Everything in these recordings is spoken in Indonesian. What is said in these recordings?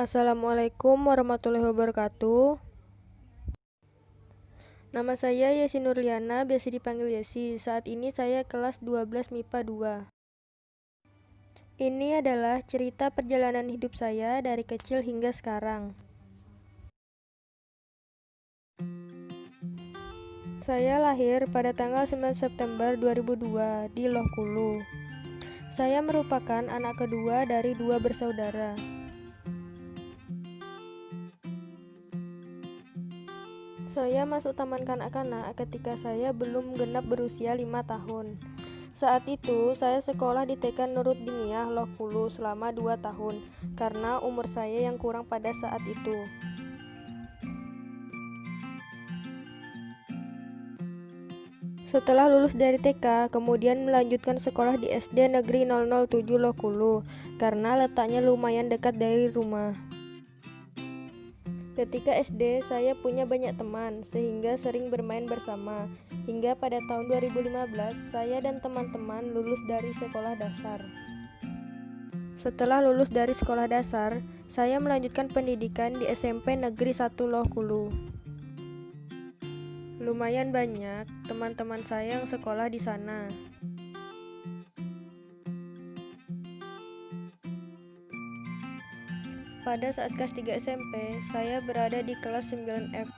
Assalamualaikum warahmatullahi wabarakatuh. Nama saya Yesi Nurliana, biasa dipanggil Yesi. Saat ini saya kelas 12 MIPA 2. Ini adalah cerita perjalanan hidup saya dari kecil hingga sekarang. Saya lahir pada tanggal 9 September 2002 di Lohkulu. Saya merupakan anak kedua dari 2 bersaudara. Saya masuk taman kanak-kanak ketika saya belum genap berusia 5 tahun. Saat itu, saya sekolah di TK Nuruddiniyah Lohkulu selama 2 tahun, karena umur saya yang kurang pada saat itu. Setelah lulus dari TK, kemudian melanjutkan sekolah di SD Negeri 007 Lohkulu, karena letaknya lumayan dekat dari rumah. Ketika SD, saya punya banyak teman, sehingga sering bermain bersama. Hingga pada tahun 2015, saya dan teman-teman lulus dari sekolah dasar. Setelah lulus dari sekolah dasar, saya melanjutkan pendidikan di SMP Negeri 1 Lohkulu. Lumayan banyak teman-teman saya yang sekolah di sana. Pada saat kelas 3 SMP, saya berada di kelas 9F.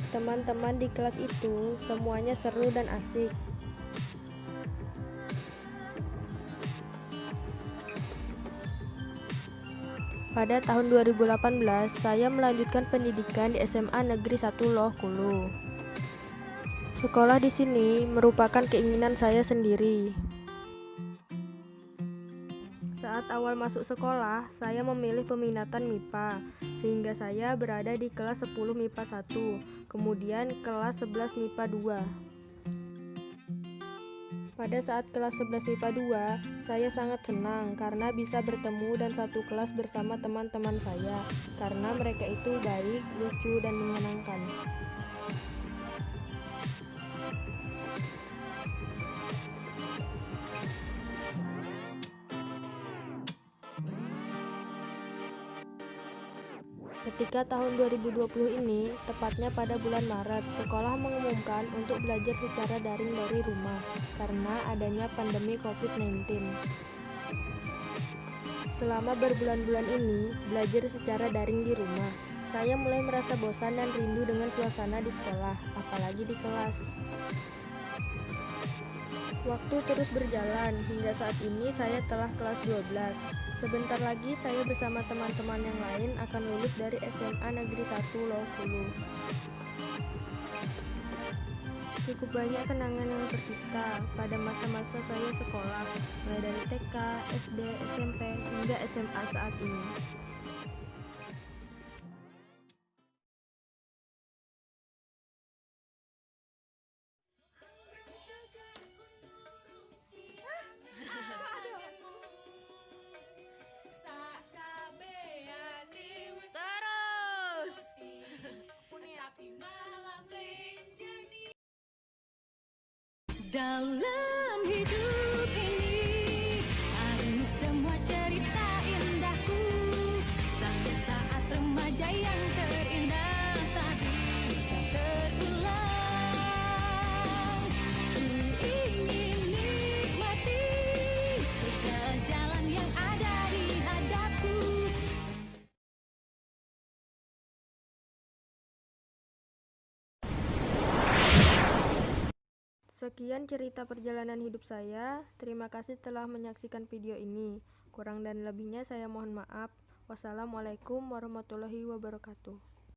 Teman-teman di kelas itu semuanya seru dan asik. Pada tahun 2018, saya melanjutkan pendidikan di SMA Negeri 1 Lohkulu. Sekolah di sini merupakan keinginan saya sendiri. Saat awal masuk sekolah, saya memilih peminatan MIPA, sehingga saya berada di kelas 10 MIPA 1, kemudian kelas 11 MIPA 2. Pada saat kelas 11 MIPA 2, saya sangat senang karena bisa bertemu dan satu kelas bersama teman-teman saya, karena mereka itu baik, lucu, dan menyenangkan. Ketika tahun 2020 ini, tepatnya pada bulan Maret, sekolah mengumumkan untuk belajar secara daring dari rumah karena adanya pandemi COVID-19. Selama berbulan-bulan ini, belajar secara daring di rumah, saya mulai merasa bosan dan rindu dengan suasana di sekolah, apalagi di kelas. Waktu terus berjalan, hingga saat ini saya telah kelas 12. Sebentar lagi saya bersama teman-teman yang lain akan lulus dari SMA Negeri 1 Lohkulu. Cukup banyak kenangan yang tercipta pada masa-masa saya sekolah, mulai dari TK, SD, SMP, hingga SMA saat ini. Dalam hidup ini ada semua cerita indahku, sampai saat remaja yang terindah tak bisa terulang. Ku ingin nikmati segala jalan yang ada di hadapku. Sekian cerita perjalanan hidup saya. Terima kasih telah menyaksikan video ini. Kurang dan lebihnya saya mohon maaf. Wassalamualaikum warahmatullahi wabarakatuh.